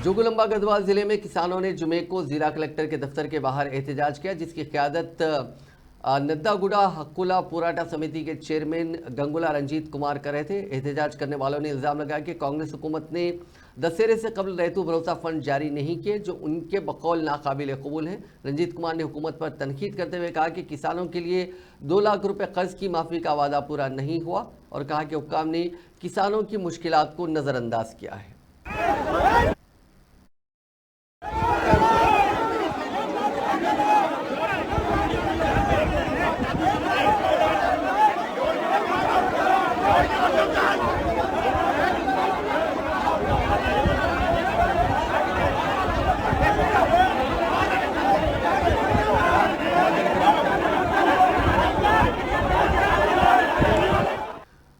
जोगुलंबा गढ़वाल जिले में किसानों ने जुमे को जिला कलेक्टर के दफ्तर के बाहर एहतजाज किया, जिसकी क़यादत नद्दागुड़ा हक्कुला पोराटा समिति के चेयरमैन गंगुला रंजीत कुमार कर रहे थे। एहतजाज करने वालों ने इल्ज़ाम लगाया कि कांग्रेस हुकूमत ने दशहरे से कबल रैतू भरोसा फंड जारी नहीं किए, जो उनके बकौल नाकाबिल कबूल हैं। रंजीत कुमार ने हुकूमत पर तनकीद करते हुए कहा कि किसानों के लिए 2 लाख रुपए कर्ज की माफ़ी का वादा पूरा नहीं हुआ और कहा कि हुक्काम ने किसानों की मुश्किलात को नज़रअंदाज किया है।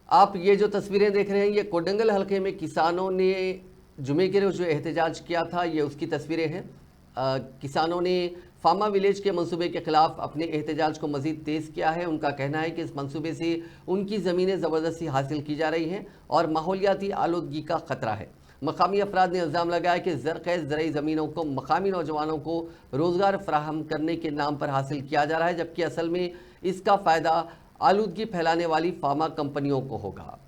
आप ये जो तस्वीरें देख रहे हैं, ये कोडंगल हलके में किसानों ने जुमे के रोज जो एहतजाज किया था, ये उसकी तस्वीरें हैं। किसानों ने फार्मा विलेज के मंसूबे के खिलाफ अपने एहतजाज को मजीद तेज़ किया है। उनका कहना है कि इस मंसूबे से उनकी ज़मीनें ज़बरदस्ती हासिल की जा रही हैं और माहौलियाती आलूदगी का ख़तरा है। मकामी अफराद ने इल्ज़ाम लगाया कि ज़रख़ैज़ ज़रई ज़मीनों को मकामी नौजवानों को रोज़गार फराहम करने के नाम पर हासिल किया जा रहा है, जबकि असल में इसका फ़ायदा आलूदगी फैलाने वाली फार्मा कंपनियों को होगा।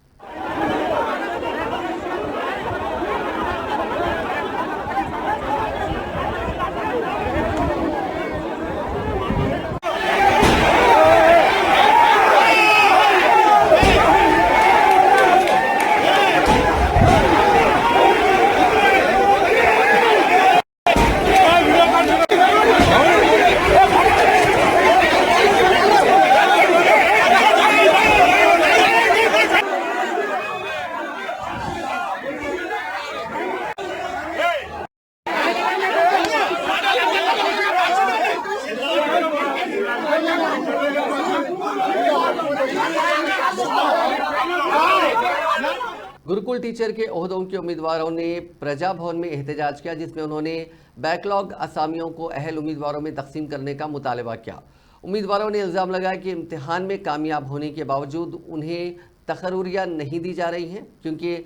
गुरुकुल टीचर के ओहदों के उम्मीदवारों ने प्रजा भवन में एहतजाज किया, जिसमें उन्होंने बैकलॉग असामियों को अहल उम्मीदवारों में तकसीम करने का मुतालबा किया। उम्मीदवारों ने इल्ज़ाम लगाया कि इम्तिहान में कामयाब होने के बावजूद उन्हें तकर्रुरियाँ नहीं दी जा रही हैं, क्योंकि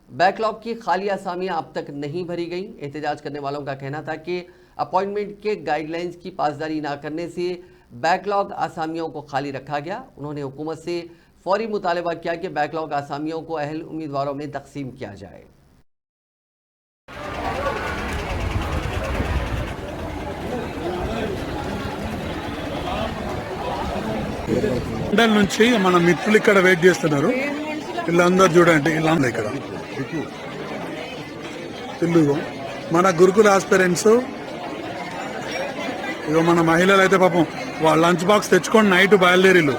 बैकलॉग की खाली असामियाँ अब तक नहीं भरी गई। एहतजाज करने वालों का कहना था कि अपॉइंटमेंट के गाइडलाइंस की पासदारी ना करने से बैकलॉग आसामियों को खाली रखा गया। उन्होंने हुकूमत से फौरी मुतालबा किया कि बैकलॉग आसामियों को अहल उम्मीदवारों में तकसीम किया जाए। లండన్ నుంచి మన మిత్రులు ఇక్కడ వెయిట్ చేస్తున్నారు. వీళ్ళందరూ చూడండి, వీళ్ళందరూ ఇక్కడ ఇల్లు మన గురుకుల ఆస్పిరెంట్స్. ఇక మన మహిళలు అయితే పాపం వాళ్ళ లంచ్ బాక్స్ తెచ్చుకొని నైట్ బయలుదేరిలు.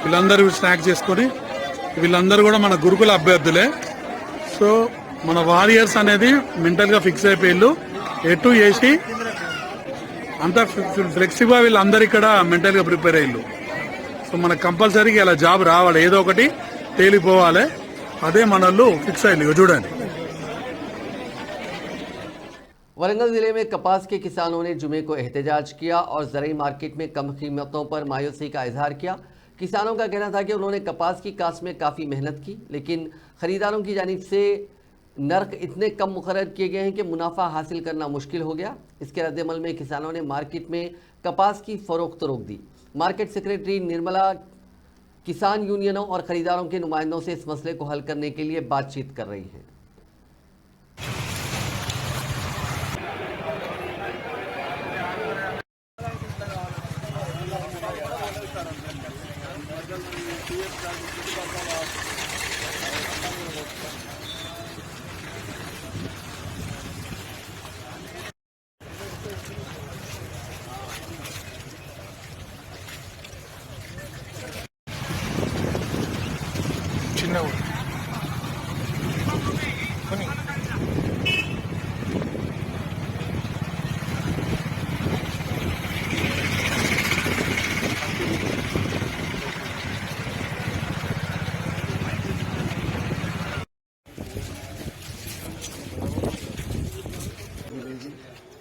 వీళ్ళందరూ స్నాక్ చేసుకొని, వీళ్ళందరూ కూడా మన గురుకుల అభ్యర్థులే. సో మన వారియర్స్ అనేది మెంటల్గా ఫిక్స్ అయిపోయిళ్ళు, ఎటు చేసి అంత ఫ్లెక్సిబుల్గా వీళ్ళందరూ ఇక్కడ మెంటల్గా ప్రిపేర్ అయ్యిళ్ళు. సో మనకు కంపల్సరీగా ఇలా జాబ్ రావాలి, ఏదో ఒకటి తేలిపోవాలి. అదే మనోళ్ళు ఫిక్స్ అయ్యి చూడండి. वरंगल जिले में कपास के किसानों ने जुमे को एहतजाज किया और ज़रई मार्केट में कम कीमतों पर मायूसी का इजहार किया। किसानों का कहना था कि उन्होंने कपास की काश्त में काफ़ी मेहनत की, लेकिन ख़रीदारों की जानिब से नर्क इतने कम मुकर्रर किए गए हैं कि मुनाफा हासिल करना मुश्किल हो गया। इसके रद्दमल में किसानों ने मार्केट में कपास की फ़रोख्त रोक दी। मार्केट सेक्रेटरी निर्मला किसान यूनियनों और ख़रीदारों के नुमाइंदों से इस मसले को हल करने के लिए बातचीत कर रही हैं।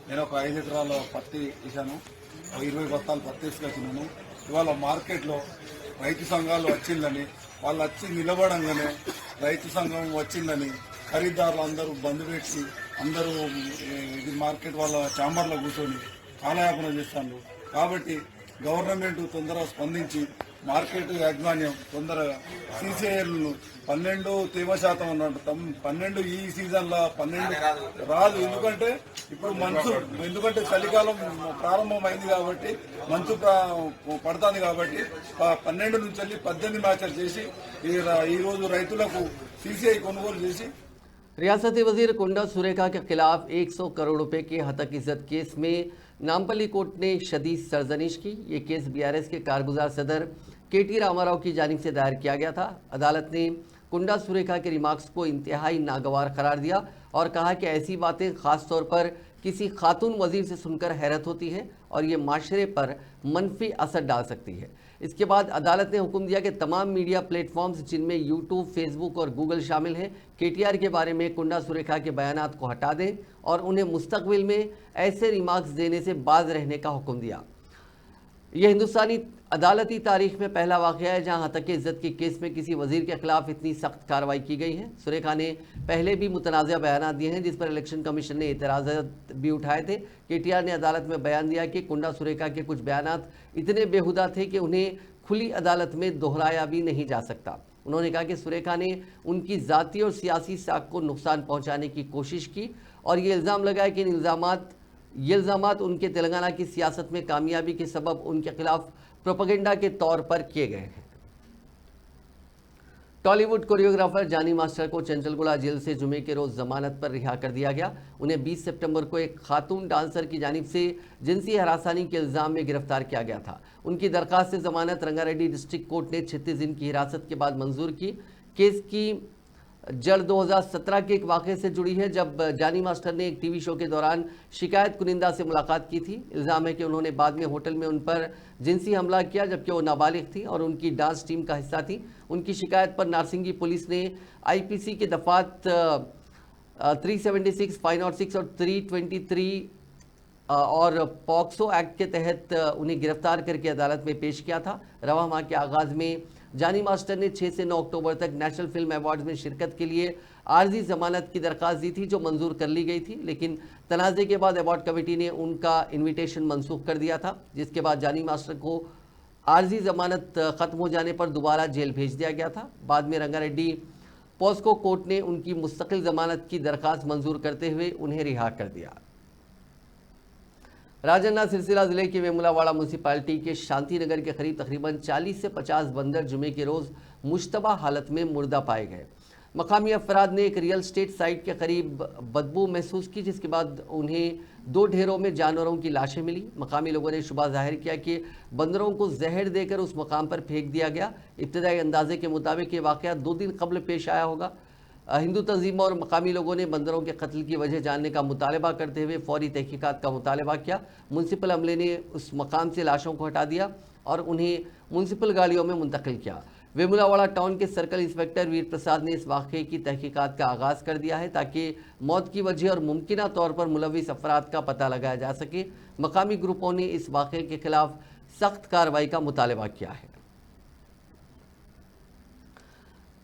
నేను ఒక 5 ఎకరాల పత్తి వేసాను, 20 బస్తాలు పత్తి తీసుకొచ్చినాను. ఇవాళ మార్కెట్లో రైతు సంఘాలు వచ్చిందని, వాళ్ళు వచ్చి నిలబడంగానే రైతు సంఘం వచ్చిందని ఖరీదారులు అందరూ బంద్ పెట్టి అందరూ ఇది మార్కెట్ వాళ్ళ చాంబర్లో కూర్చొని కాలయాపన చేస్తాను. కాబట్టి గవర్నమెంట్ తొందరగా స్పందించి మార్కెట్ యాజమాన్యం తొందరగా సీసీఐలను 12 తేమ శాతం అన్నట్టు 12 ఈ సీజన్లో 12 రాదు. ఎందుకంటే ఇప్పుడు ఎందుకంటే చలికాలం ప్రారంభమైంది కాబట్టి మంచు పడుతుంది కాబట్టి 12 నుంచి వెళ్ళి 18 మ్యాచ్లు చేసి ఈ రోజు రైతులకు సీసీఐ కొనుగోలు చేసి रियासती वजीर कुंडा सुरेखा के खिलाफ 100 करोड़ रुपए के हतक इज्जत केस में नामपल्ली कोर्ट ने शदीद सरजनिश की। ये केस बीआरएस के कारगुजार सदर केटी रामाराव की जानिब से दायर किया गया था। अदालत ने कुंडा सुरेखा के रिमार्क्स को इंतहाई नागवार करार दिया और कहा कि ऐसी बातें खास तौर पर किसी खातून वजीर से सुनकर हैरत होती है और ये माशरे पर मनफी असर डाल सकती है। इसके बाद अदालत ने हुक्म दिया कि तमाम मीडिया प्लेटफॉर्म्स जिनमें यूट्यूब, फेसबुक और गूगल शामिल हैं, केटीआर के बारे में कुंडा सुरेखा के बयानात को हटा दें और उन्हें मुस्तकबिल में ऐसे रिमार्क्स देने से बाज रहने का हुक्म दिया। यह हिंदुस्तानी अदालती तारीख में पहला वाक़या है जहां हतक इज्जत के केस में किसी वजीर के खिलाफ इतनी सख्त कार्रवाई की गई है। सुरेखा ने पहले भी मुतनाज़ा बयान दिए हैं जिस पर इलेक्शन कमीशन ने एतराज़ात भी उठाए थे। केटीआर ने अदालत में बयान दिया कि कुंडा सुरेखा के कुछ बयानात इतने बेहुदा थे कि उन्हें खुली अदालत में दोहराया भी नहीं जा सकता। उन्होंने कहा कि सुरेखा ने उनकी ज़ाती और सियासी साख को नुकसान पहुँचाने की कोशिश की और ये इल्ज़ाम लगाया कि ये इल्ज़ामात उनके तेलंगाना की सियासत में कामयाबी के सबब उनके खिलाफ प्रोपेगेंडा के तौर पर किए गए हैं। टॉलीवुड कोरियोग्राफर जानी मास्टर को चंचलगुड़ा जेल से जुमे के रोज जमानत पर रिहा कर दिया गया। उन्हें 20 सितंबर को एक खातून डांसर की जानिब से जिनसी हरासानी के इल्जाम में गिरफ्तार किया गया था। उनकी दरखास्त से जमानत रंगारेड्डी डिस्ट्रिक्ट कोर्ट ने 36 दिन की हिरासत के बाद मंजूर की। केस की जड़ 2017 के एक वाक़े से जुड़ी है जब जानी मास्टर ने एक टीवी शो के दौरान शिकायत कुनिंदा से मुलाकात की थी। इल्ज़ाम है कि उन्होंने बाद में होटल में उन पर जिनसी हमला किया जबकि वो नाबालिग थी और उनकी डांस टीम का हिस्सा थी। उनकी शिकायत पर नारसिंगी पुलिस ने आईपीसी के दफात 376, 506 और 323 और पॉक्सो एक्ट के तहत उन्हें गिरफ्तार करके अदालत में पेश किया था। रवा माह के आगाज़ में जानी मास्टर ने 6 से 9 अक्टूबर तक नेशनल फिल्म अवार्ड्स में शिरकत के लिए आर्जी जमानत की दरख्वास्त दी थी जो मंजूर कर ली गई थी, लेकिन तनाज़े के बाद अवार्ड कमेटी ने उनका इन्विटेशन मनसूख कर दिया था, जिसके बाद जानी मास्टर को आर्जी जमानत ख़त्म हो जाने पर दोबारा जेल भेज दिया गया था। बाद में रंगारेड्डी पॉस्को कोर्ट ने उनकी मुस्तकिल जमानत की दरख्वास्त मंजूर करते हुए उन्हें रिहा कर दिया। राजन्ना सिलसिला जिले के वेमुलावाड़ा म्यूनसिपालिटी के शांति नगर के करीब तकरीबन 40 से 50 बंदर जुमे के रोज़ मुश्तबा हालत में मुर्दा पाए गए। मकामी अफराद ने एक रियल स्टेट साइट के करीब बदबू महसूस की, जिसके बाद उन्हें 2 ढेरों में जानवरों की लाशें मिली। मकामी लोगों ने शुबा जाहिर किया कि बंदरों को जहर देकर उस मकाम पर फेंक दिया गया। इब्तदाई अंदाजे के मुताबिक ये वाक़या 2 दिन कबल पेश आया होगा। हिंदू तंजीमों और मकामी लोगों ने बंदरों के कत्ल की वजह जानने का मुतालबा करते हुए फौरी तहकीकात का मुतालबा किया। म्यूनसिपल अमले ने उस मकाम से लाशों को हटा दिया और उन्हें म्यूनसिपल गाड़ियों में मुंतकिल किया। वेमुलावाड़ा टाउन के सर्कल इंस्पेक्टर वीर प्रसाद ने इस वाक़े की तहकीकात का आगाज़ कर दिया है ताकि मौत की वजह और मुमकिना तौर पर मुलविस अफराद का पता लगाया जा सके। मकामी ग्रुपों ने इस वाक़े के खिलाफ सख्त कार्रवाई का मुतालबा किया है।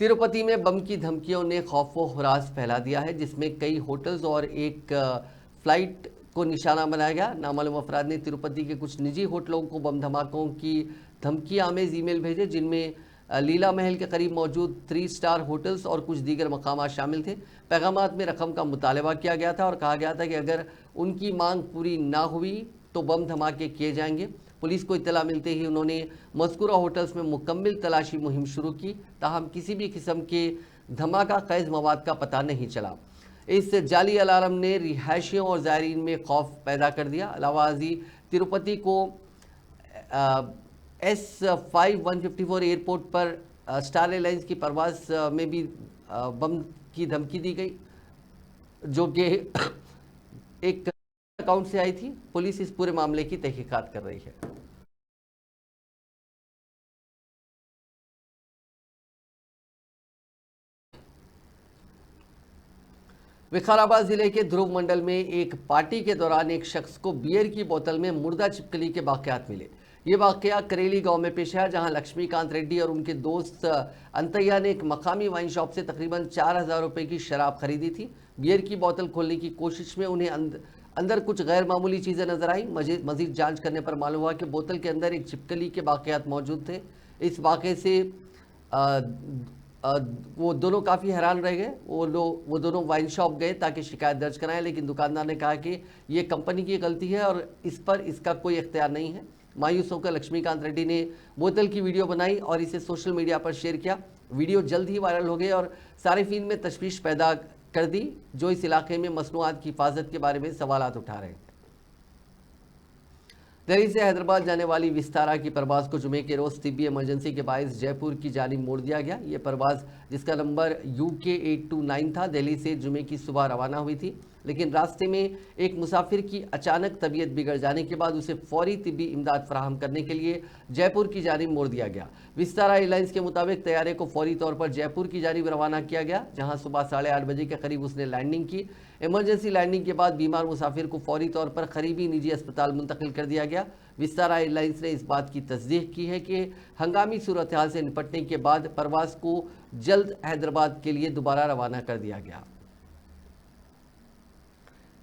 तिरुपति में बम की धमकियों ने खौफ व हुरास फैला दिया है, जिसमें कई होटल्स और एक फ्लाइट को निशाना बनाया गया। नामालूम अफराद ने तिरुपति के कुछ निजी होटलों को बम धमाकों की धमकी आमेज ईमेल भेजे, जिनमें लीला महल के करीब मौजूद 3 स्टार होटल्स और कुछ दीगर मकामात शामिल थे। पैगामात में रकम का मुतालबा किया गया था और कहा गया था कि अगर उनकी मांग पूरी ना हुई तो बम धमाके किए जाएंगे। पुलिस को इत्तला मिलते ही उन्होंने मज़कूरा होटल्स में मुकम्मल तलाशी मुहिम शुरू की, ताहम किसी भी किस्म के धमाका खैज मवाद का पता नहीं चला। इस जाली अलार्म ने रिहायशियों और ज़ायरीन में खौफ पैदा कर दिया। अलावाजी तिरुपति को S5154 एयरपोर्ट पर स्टार एयरलाइंस की परवाज़ में भी बम की धमकी दी गई, जो कि एक अकाउंट से आई थी। पुलिस इस पूरे मामले की तहकीकात कर रही है। विकाराबाद जिले के ध्रुव मंडल में एक पार्टी के दौरान एक शख्स को बियर की बोतल में मुर्दा छिपकली के वाकयात मिले। ये वाकया करेली गांव में पेश आया, जहां लक्ष्मीकांत रेड्डी और उनके दोस्त अंतैया ने एक मकामी वाइन शॉप से तकरीबन 4,000 रुपए की शराब खरीदी थी। बियर की बोतल खोलने की कोशिश में उन्हें अंदर कुछ गैर मामूली चीज़ें नजर आई। मजीद जांच करने पर मालूम हुआ कि बोतल के अंदर एक छिपकली के बाक़ियात मौजूद थे। इस वाक़े से वो दोनों काफ़ी हैरान रह गए। वो दोनों वाइन शॉप गए ताकि शिकायत दर्ज कराएं, लेकिन दुकानदार ने कहा कि ये कंपनी की गलती है और इस पर इसका कोई इख्तियार नहीं है। मायूस होकर लक्ष्मीकांत रेड्डी ने बोतल की वीडियो बनाई और इसे सोशल मीडिया पर शेयर किया। वीडियो जल्द ही वायरल हो गई और सारिफीन में तशवीश पैदा कर दी, जो इस इलाके में मसनूआत की हिफाजत के बारे में सवालात उठा रहे हैं। दिल्ली से हैदराबाद जाने वाली विस्तारा की परवाज़ को जुमे के रोज़ तिब्बी इमरजेंसी के बायस जयपुर की जानिब मोड़ दिया गया। ये परवाज़, जिसका नंबर UK 829 था, दिल्ली से जुमे की सुबह रवाना हुई थी, लेकिन रास्ते में एक मुसाफिर की अचानक तबीयत बिगड़ जाने के बाद उसे फौरी तिब्बी इमदाद फराहम करने के लिए जयपुर की जानिब मोड़ दिया गया। विस्तारा एयरलाइंस के मुताबिक तैयारे को फौरी तौर पर जयपुर की जानिब रवाना किया गया, जहां सुबह 8:30 बजे के करीब उसने लैंडिंग की। इमरजेंसी लैंडिंग के बाद बीमार मुसाफिर को फौरी तौर पर करीबी निजी अस्पताल मुंतकिल कर दिया गया। विस्तारा एयरलाइंस ने इस बात की तस्दीक की है कि हंगामी सूरत हाल से निपटने के बाद परवाज़ को जल्द हैदराबाद के लिए दोबारा रवाना कर दिया गया।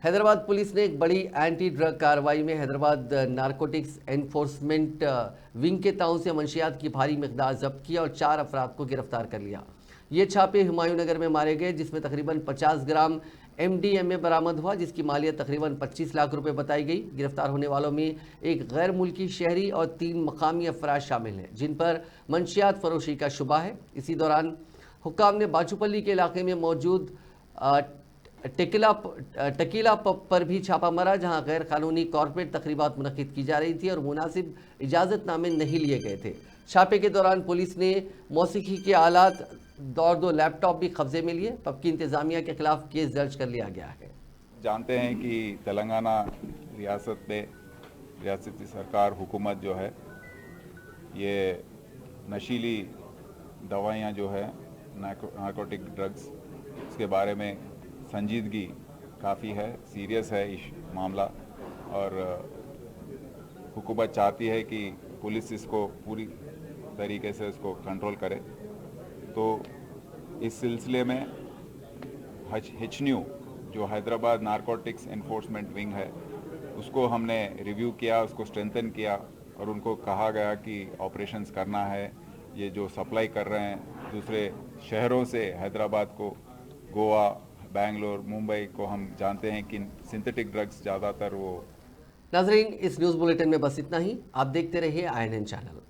हैदराबाद पुलिस ने एक बड़ी एंटी ड्रग कार्रवाई में हैदराबाद नारकोटिक्स एनफोर्समेंट विंग के ताउन से मंशियात की भारी मिकदार जब्त किया और 4 अफराद को गिरफ्तार कर लिया। ये छापे हुमायूं नगर में मारे गए, जिसमें तकरीबन 50 ग्राम MDMA बरामद हुआ, जिसकी मालियत तकरीबन 25 लाख रुपए बताई गई। गिरफ्तार होने वालों में एक गैर मुल्की शहरी और 3 मकामी अफराद शामिल हैं, जिन पर मंशियात फरोशी का शुबा है। इसी दौरान हुक्काम ने बाचूपल्ली के इलाके में मौजूद टकीला पब पर भी छापा मारा, जहां गैर कानूनी कॉर्पोरेट तकरीबात मुनक्किद की जा रही थी और मुनासिब इजाज़तनामे नहीं लिए गए थे। छापे के दौरान पुलिस ने मौसीकी के आलात और 2 लैपटॉप भी कब्जे में लिए। पब की इंतजामिया के खिलाफ केस दर्ज कर लिया गया है। जानते हैं कि तेलंगाना रियासत में रियासती सरकार हुकूमत जो है, ये नशीली दवाइयाँ जो है, नारकोटिक ड्रग्स, इसके बारे में संजीदगी काफ़ी है, सीरियस है इस मामला, और हुकूमत चाहती है कि पुलिस इसको पूरी तरीके से इसको कंट्रोल करे। तो इस सिलसिले में HNU जो हैदराबाद नारकोटिक्स एनफोर्समेंट विंग है, उसको हमने रिव्यू किया, उसको स्ट्रेंथन किया और उनको कहा गया कि ऑपरेशंस करना है। ये जो सप्लाई कर रहे हैं दूसरे शहरों से हैदराबाद को, गोवा, बेंगलोर, मुंबई को, हम जानते हैं कि सिंथेटिक ड्रग्स ज़्यादातर वो। नाज़रीन, इस न्यूज़ बुलेटिन में बस इतना ही। आप देखते रहिए INN चैनल।